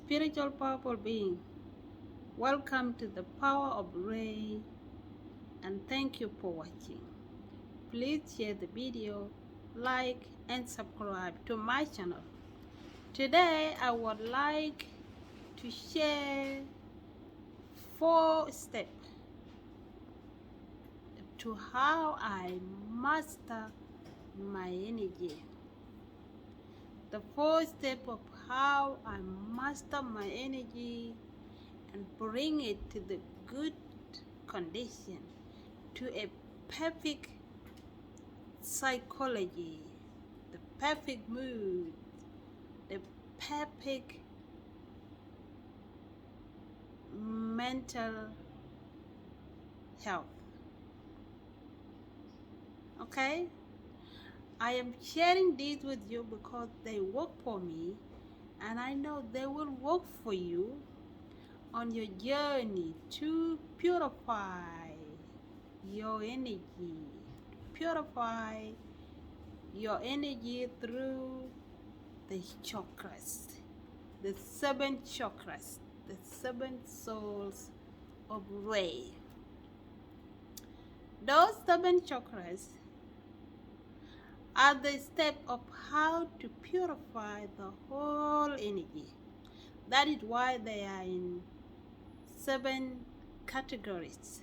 spiritual powerful being. Welcome to the Power of Ray and thank you for watching. Please share the video, like and subscribe to my channel. Today I would like to share 4 steps to how I master my energy. The 4 steps of how I master my energy and bring it to the good condition, to a perfect psychology, the perfect mood, the perfect mental health. Okay? I am sharing these with you because they work for me and I know they will work for you on your journey to purify your energy, purify your energy through the chakras, the 7 chakras, the 7 souls of Ray. Those 7 chakras are the step of how to purify the whole energy. That is why they are in 7 categories.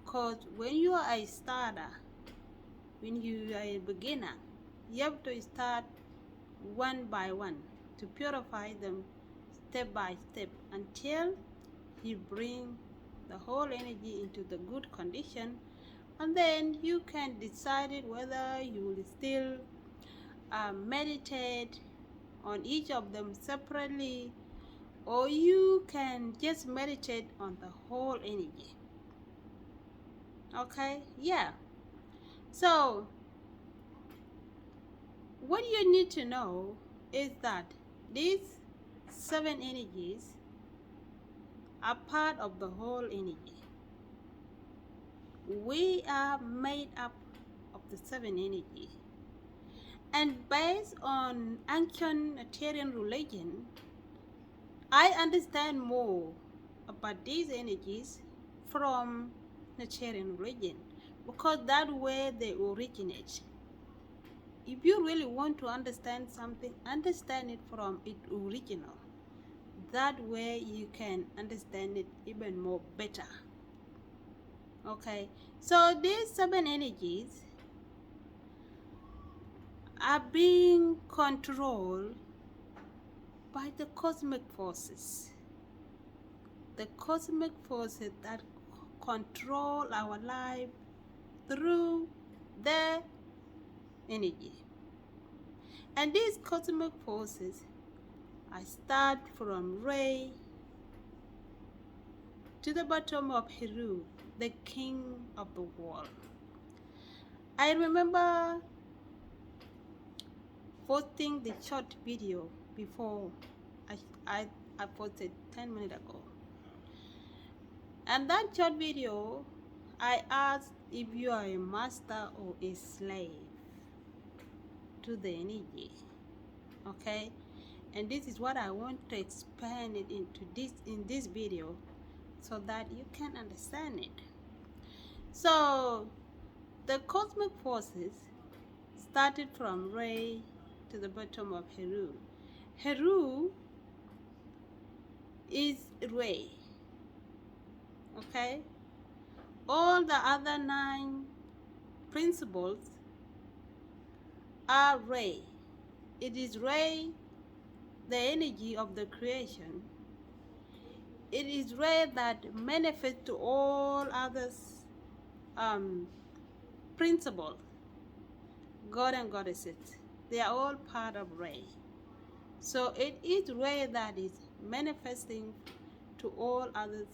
Because when you are a starter, when you are a beginner, you have to start one by one to purify them step by step until you bring the whole energy into the good condition, and then you can decide whether you will still meditate on each of them separately, or you can just meditate on the whole energy. Okay, yeah. So what you need to know is that these 7 energies are part of the whole energy. We are made up of the 7 energies. And based on ancient Aryan religion, I understand more about these energies from Aryan religion because that where they originate. If you really want to understand something, understand it from its original. That way you can understand it even more better. Okay, so these 7 energies are being controlled by the cosmic forces. The cosmic forces that control our life through their energy. And these cosmic forces, I start from Ray to the bottom of Heru, the king of the world. I remember posting the short video before I posted 10 minutes ago. And that short video, I asked if you are a master or a slave to the energy. Okay? And this is what I want to expand it into in this video so that you can understand it. So the cosmic forces started from Ray to the bottom of Heru. Heru is Ray. Okay? All the other 9 principles are Ray. It is Ray, the energy of the creation. It is Ray that manifests to all others principles, God and goddesses. They are all part of Ray. So it is Ray that is manifesting to all others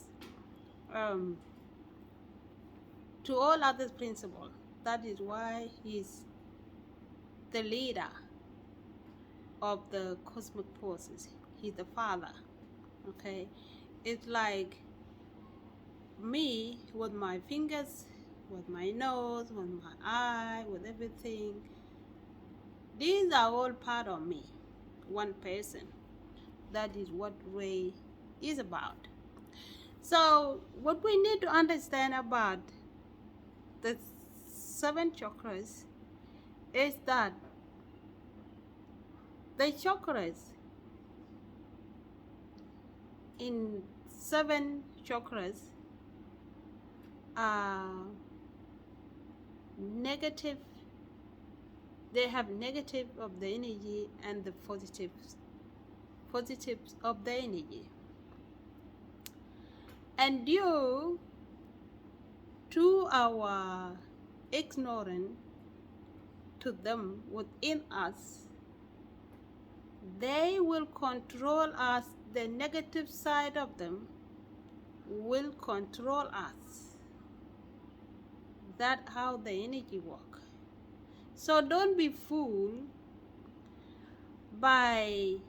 principles. That is why he's the leader of the cosmic forces. He's the father. Okay, it's like me with my fingers, with my nose, with my eye, with everything. These are all part of me, one person. That is what Ray is about. So what we need to understand about the 7 chakras is that the chakras in 7 chakras are negative. They have negative of the energy and the positives of the energy. And due to our ignorance to them within us, they will control us. The negative side of them will control us. That's how the energy works. So don't be fooled by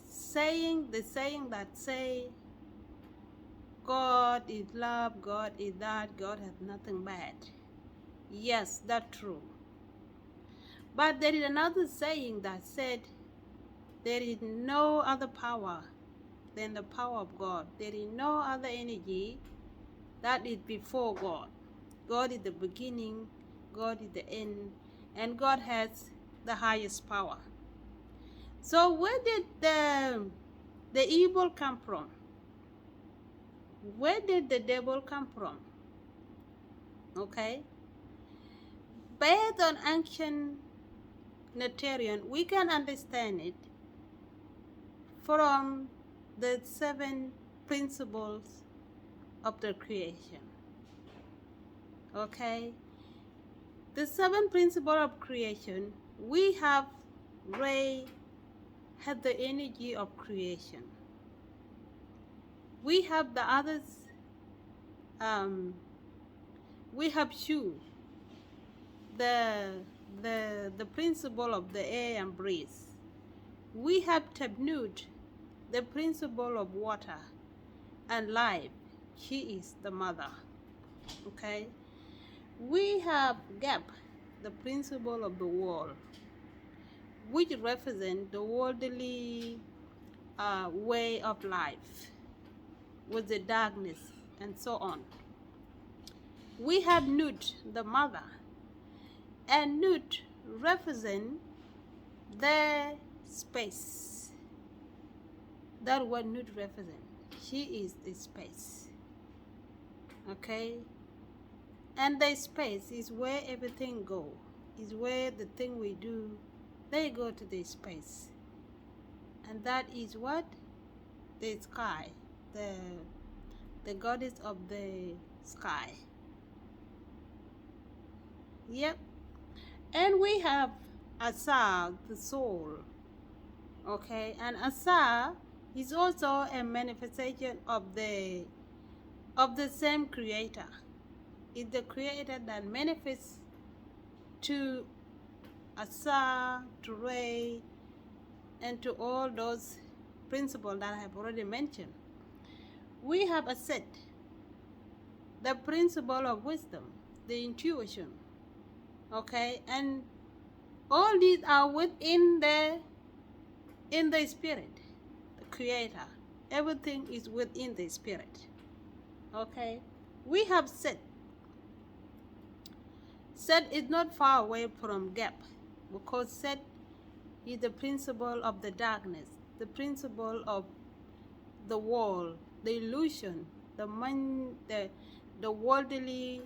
saying the saying that say God is love, God is that, God has nothing bad. Yes, that's true. But there is another saying that said there is no other power than the power of God. There is no other energy that is before God. God is the beginning, God is the end, and God has the highest power. So where did the evil come from? Where did the devil come from? Okay? Based on ancient Natarian, we can understand it from the 7 principles of the creation. Okay? The 7 principles of creation, we have Ray had the energy of creation. We have the others, we have Shu, the principle of the air and breeze. We have Tabnut, the principle of water and life. She is the mother. Okay? We have Gap, the principle of the world, which represents the worldly way of life with the darkness and so on. We have Nut, the mother, and Nut represents the space. That's what Nut represents. She is the space. Okay? And the space is where everything goes. Is where the thing we do, they go to the space. And that is what? The sky. The goddess of the sky. Yep. And we have Asa, the soul. Okay, and Asa is also a manifestation of the same creator. It's the creator that manifests to Asa, to Ray, and to all those principles that I have already mentioned. We have a set, the principle of wisdom, the intuition. Okay, and all these are within the spirit, the creator. Everything is within the spirit. Okay, we have Set. Set is not far away from Gap, because Set is the principle of the darkness, the principle of the world, the illusion, the worldly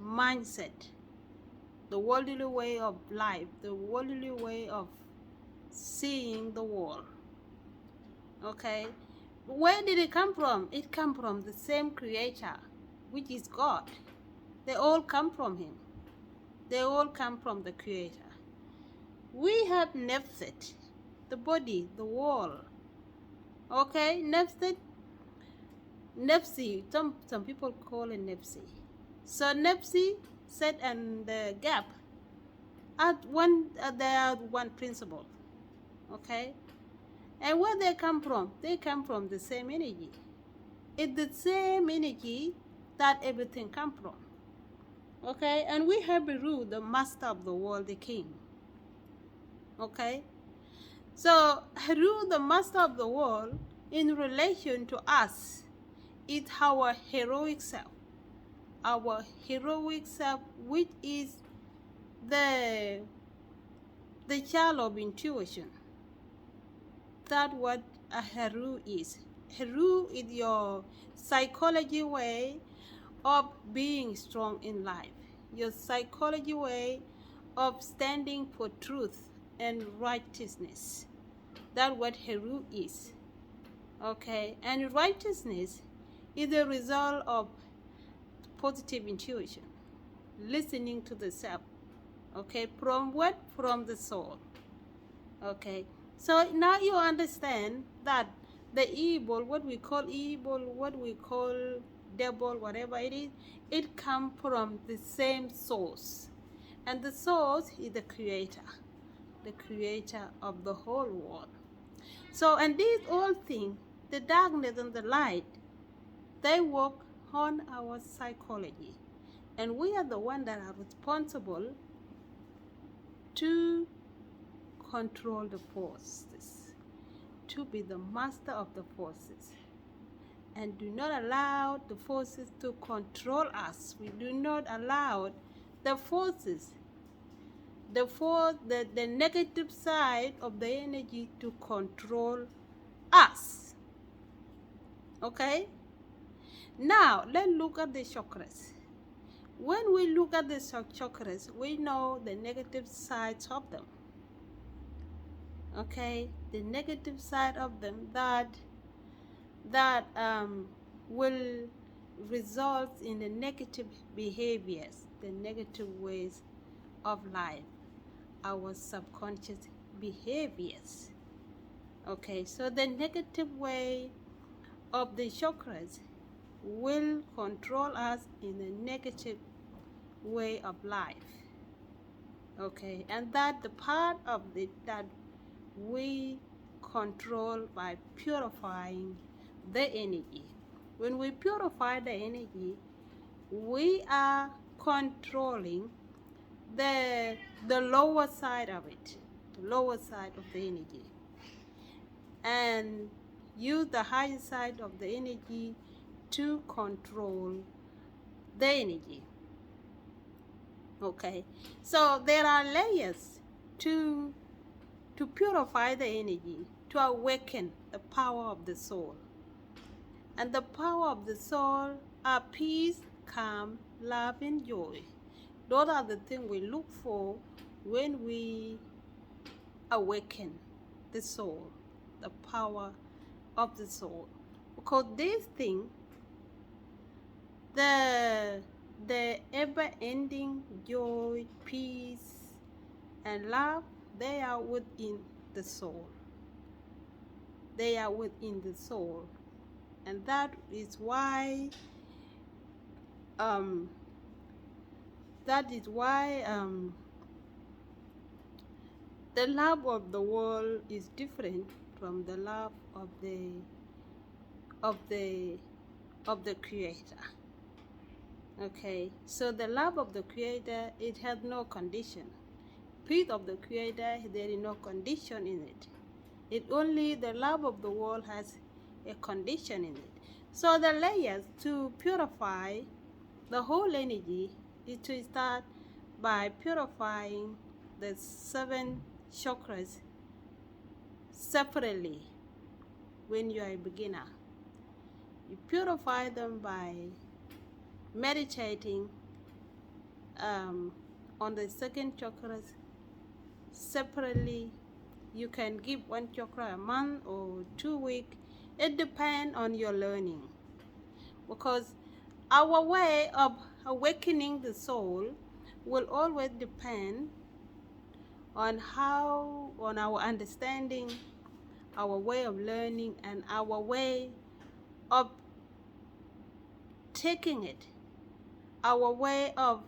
mindset, the worldly way of life, the worldly way of seeing the world. Okay, where did it come from? It come from the same creator, which is God. They all come from him. They all come from the creator. We have Nefset, the body, the world. Okay, Nefset, Nefsi, some people call it Nefsi. So Nefsi, Set, and the Gap they are one principle. Okay, and where they come from? They come from the same energy. It's the same energy that everything come from. Okay, and we have Beru, the master of the world, the king. Okay, So Heru, the master of the world, in relation to us, is our heroic self. Our heroic self, which is the child of intuition. That's what a Heru is. Heru is your psychology way of being strong in life, your psychology way of standing for truth and righteousness. That's what Heru is. Okay, and righteousness is a result of positive intuition, listening to the self. Okay, from what? From the soul. Okay, so now you understand that the evil, what we call evil, what we call devil, whatever it comes from the same source. And the source is the creator of the whole world. So, and these all things, the darkness and the light, they work on our psychology. And we are the ones that are responsible to control the forces, to be the master of the forces, and do not allow the forces to control us. We do not allow the forces, the negative side of the energy to control us. Okay? Now, let's look at the chakras. When we look at the chakras, we know the negative sides of them. Okay, the negative side of them that will result in the negative behaviors, the negative ways of life, our subconscious behaviors. Okay, so the negative way of the chakras will control us in a negative way of life. Okay, and that the part of it that we control by purifying the energy. When we purify the energy, we are controlling the lower side of it, the lower side of the energy, and use the higher side of the energy to control the energy. Okay, so there are layers to purify the energy, to awaken the power of the soul. And the power of the soul are peace, calm, love, and joy. Those are the things we look for when we awaken the soul, the power of the soul. Because these things, the ever-ending joy, peace, and love, they are within the soul. They are within the soul. And that is why the love of the world is different from the love of the Creator. Okay, so the love of the Creator, it has no condition. Peace of the Creator, there is no condition in it. It only the love of the world has a condition in it. So the layers to purify the whole energy is to start by purifying the 7 chakras separately. When you are a beginner, you purify them by meditating on the 2nd chakras separately. You can give 1 chakra a month or 2 weeks. It depends on your learning, because our way of awakening the soul will always depend on our understanding, our way of learning, and our way of taking it, our way of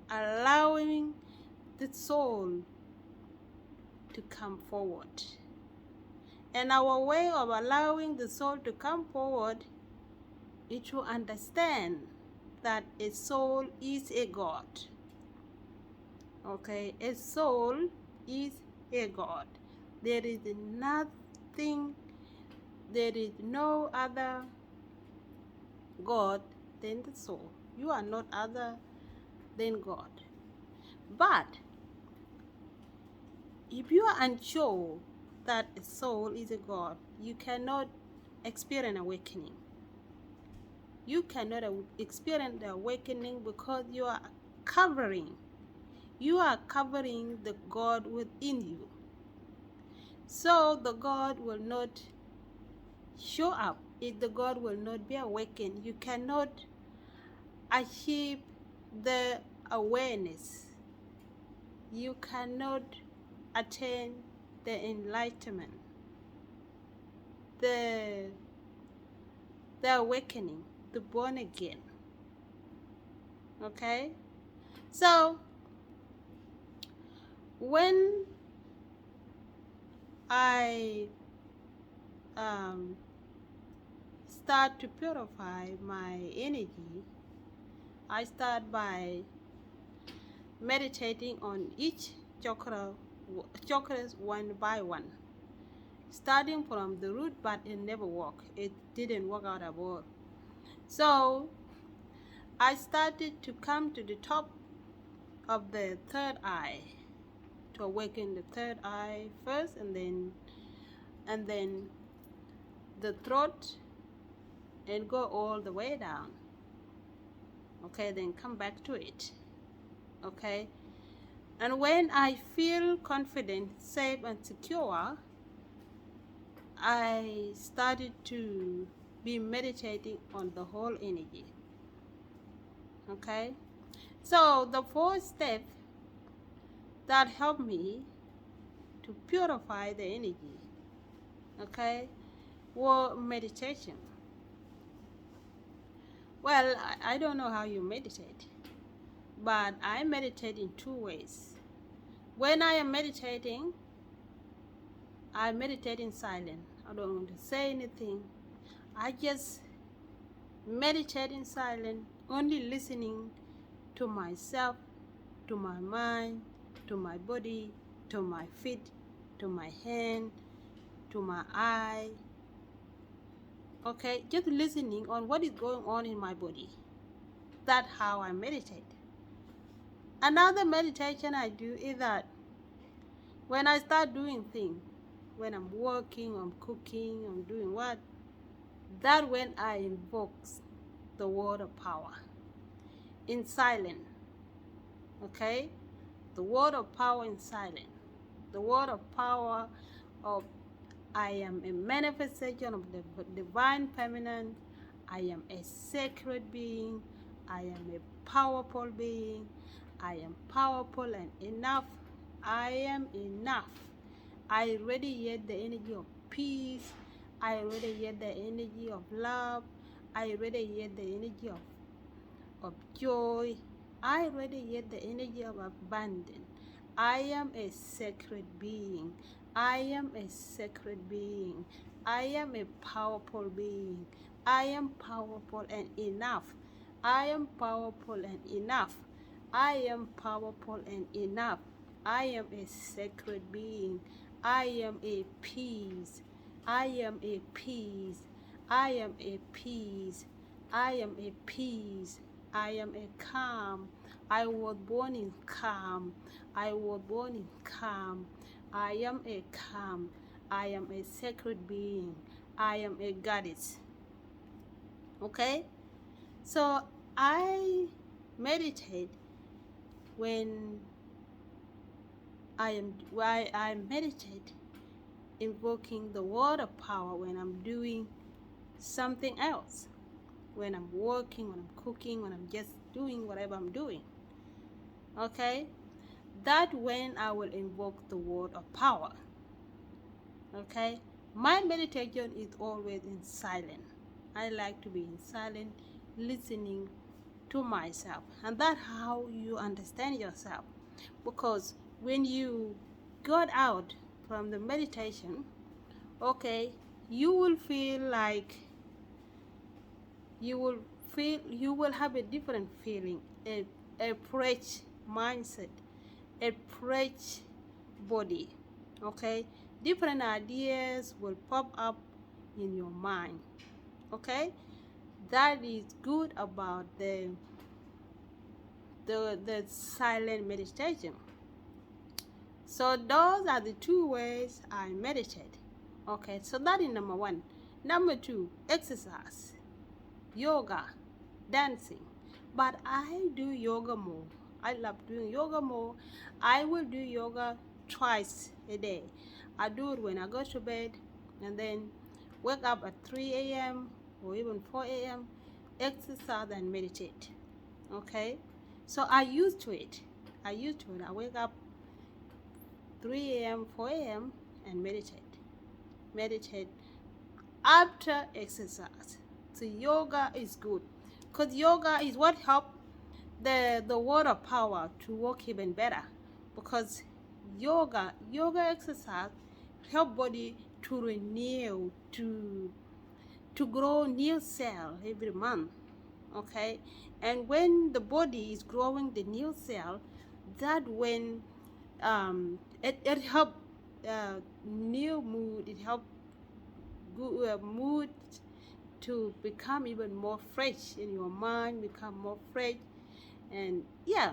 allowing the soul to come forward. And our way of allowing the soul to come forward is to understand that a soul is a God. Okay, a soul is a God. There is nothing, there is no other God than the soul. You are not other than God. But if you are unsure that a soul is a God, you cannot experience awakening. You cannot experience the awakening because you are covering. You are covering the God within you. So the God will not show up if the God will not be awakened. You cannot achieve the awareness. You cannot attain the enlightenment, the awakening, the born again. Okay? So when I start to purify my energy, I start by meditating on each chakras one by one, starting from the root, but it never worked. It didn't work out at all. So I started to come to the top of the third eye, to awaken the third eye first, and then the throat, and go all the way down. Okay, then come back to it. Okay, and when I feel confident, safe, and secure, I started to be meditating on the whole energy. Okay, so the fourth step that helped me to purify the energy, okay, was meditation. Well, I don't know how you meditate, but I meditate in two ways. When I am meditating, I meditate in silence. I don't want to say anything. I just meditate in silence, only listening to myself, to my mind, to my body, to my feet, to my hand, to my eye. Okay, just listening on what is going on in my body. That's how I meditate. Another meditation I do is that when I start doing things, when I'm working, I'm cooking, I'm doing what, that when I invoke the word of power in silence. Okay, the word of power in silence, the word of power of I am a manifestation of the divine feminine. I am a sacred being. I am a powerful being. I am powerful and enough. I am enough. I radiate the energy of peace. I radiate the energy of love. I radiate the energy of joy. I radiate the energy of abundance. I am a sacred being. I am a sacred being. I am a powerful being. I am powerful and enough. I am powerful and enough. I am powerful and enough. I am a sacred being. I am a peace. I am a peace. I am a peace. I am a peace. I am a calm. I was born in calm. I was born in calm. I am a calm. I am a sacred being. I am a goddess. Okay? So I meditate when I meditate invoking the word of power when I'm doing something else. When I'm working, when I'm cooking, when I'm just doing whatever I'm doing. Okay? That when I will invoke the word of power. Okay? My meditation is always in silence. I like to be in silence, listening to myself. And that's how you understand yourself. Because when you got out from the meditation, okay, you will feel like you will have a different feeling, a fresh mindset, a fresh body. Okay, different ideas will pop up in your mind. Okay, that is good about the silent meditation. So those are the two ways I meditate. Okay, so that is number one. Number two, exercise, yoga, dancing. But I do yoga more. I love doing yoga more. I will do yoga twice a day. I do it when I go to bed and then wake up at 3 a.m. or even 4 a.m. exercise and meditate. Okay, so I used to it. I wake up 3 a.m., 4 a.m. and meditate after exercise. So yoga is good because yoga is what helps the water power to work even better, because yoga exercise help body to renew, to grow new cell every month. Okay, and when the body is growing the new cell, that when it help new mood, it help mood to become even more fresh in your mind, become more fresh. And yeah,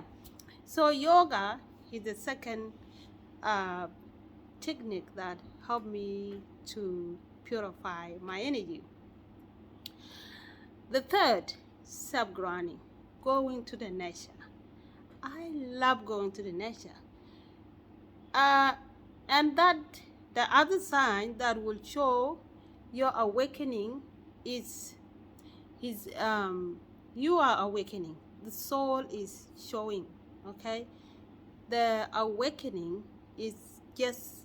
so yoga is the second uh, technique that helped me to purify my energy. The third, self-grounding, going to the nature. I love going to the nature. And that the other sign that will show your awakening is you are awakening. The soul is showing. Okay, the awakening is just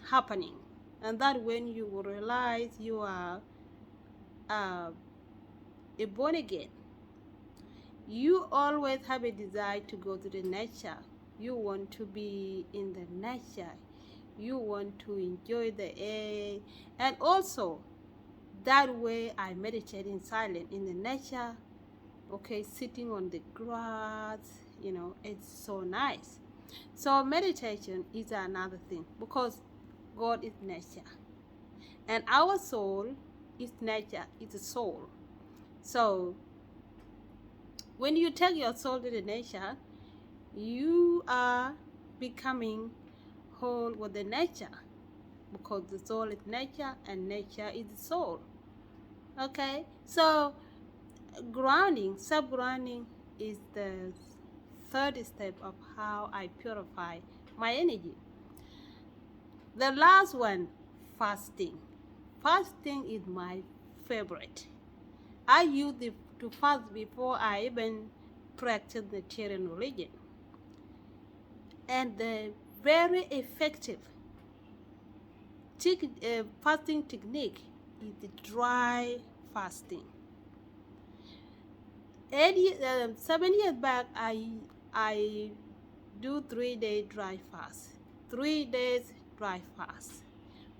happening, and that when you will realize you are a born again. You always have a desire to go to the nature. You want to be in the nature. You want to enjoy the air. And also, that way I meditate in silence in the nature. Okay, sitting on the grass, it's so nice. So meditation is another thing, because God is nature. And our soul is nature, it's a soul. So when you take your soul to the nature, you are becoming whole with the nature, because the soul is nature and nature is the soul. Okay, so self-grounding is the third step of how I purify my energy. The last one, fasting. Fasting is my favorite. I used to fast before I even practiced the Syrian religion. And the very effective fasting technique is the dry fasting. 7 years back, I do 3-day dry fast, 3 days dry fast.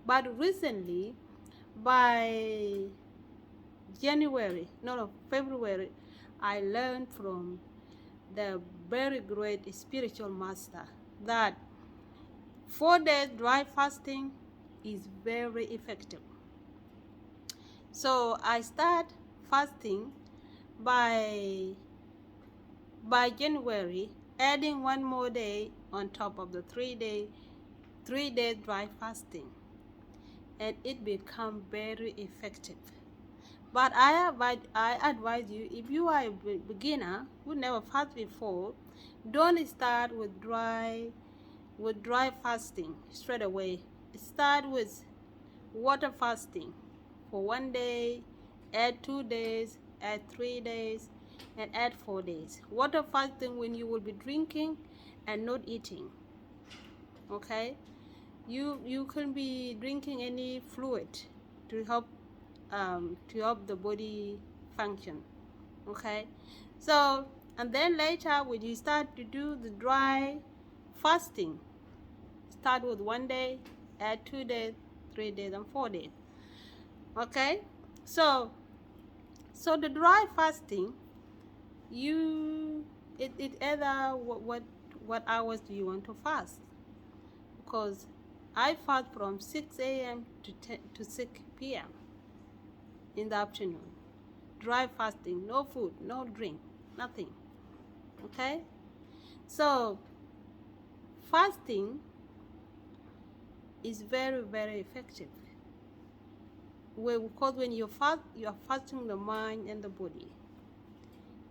But recently, by February, I learned from the very great spiritual master that 4 days dry fasting is very effective. So I start fasting by January, adding 1 more day on top of the 3-day dry fasting, and it become very effective. But I advise you, if you are a beginner who never fasted before, don't start with dry fasting straight away. Start with water fasting for 1 day, add 2 days, add 3 days, and add 4 days. Water fasting when you will be drinking and not eating. Okay, you can be drinking any fluid to help the body function. Okay, so and then later when you start to do the dry fasting, start with 1 day, add 2 days, 3 days, and 4 days. Okay, so the dry fasting, it either what hours do you want to fast, because I fast from 6 a.m. to 6 p.m. in the afternoon. Dry fasting, no food, no drink, nothing. Okay? So, fasting is very, very effective. Because when you fast, you are fasting the mind and the body.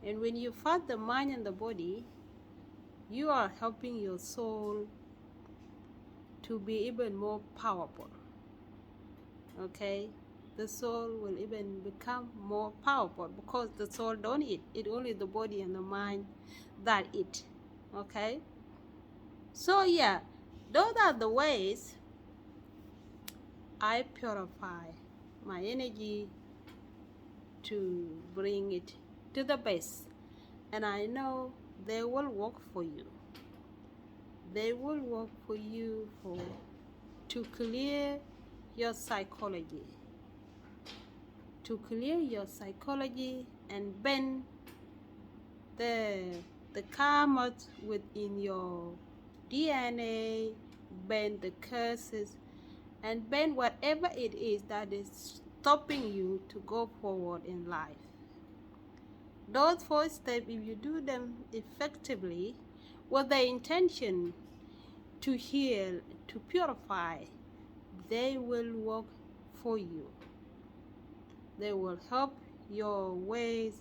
And when you fast the mind and the body, you are helping your soul to be even more powerful. Okay? The soul will even become more powerful because the soul don't eat. It only the body and the mind that eat. Okay? So yeah, those are the ways I purify my energy to bring it to the best. And I know they will work for you. They will work for you to clear your psychology. To clear your psychology and bend the karma within your DNA, bend the curses, and bend whatever it is that is stopping you to go forward in life. Those 4 steps, if you do them effectively with the intention to heal, to purify, they will work for you. They will help your ways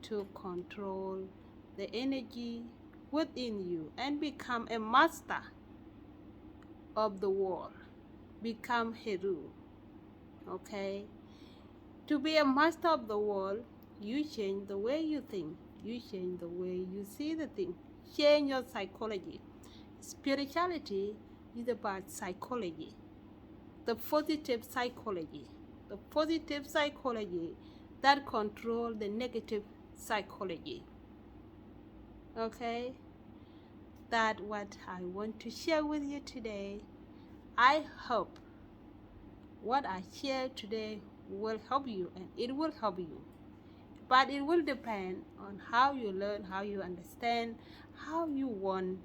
to control the energy within you and become a master of the world. Become Heru. Okay? To be a master of the world, you change the way you think. You change the way you see the thing. Change your psychology. Spirituality is about psychology. The positive psychology. The positive psychology that controls the negative psychology. Okay? That's what I want to share with you today. I hope what I share today will help you, and it will help you. But it will depend on how you learn, how you understand, how you want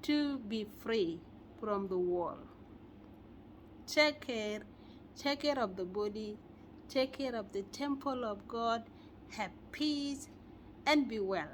to be free from the world. Take care of the body, take care of the temple of God, have peace, and be well.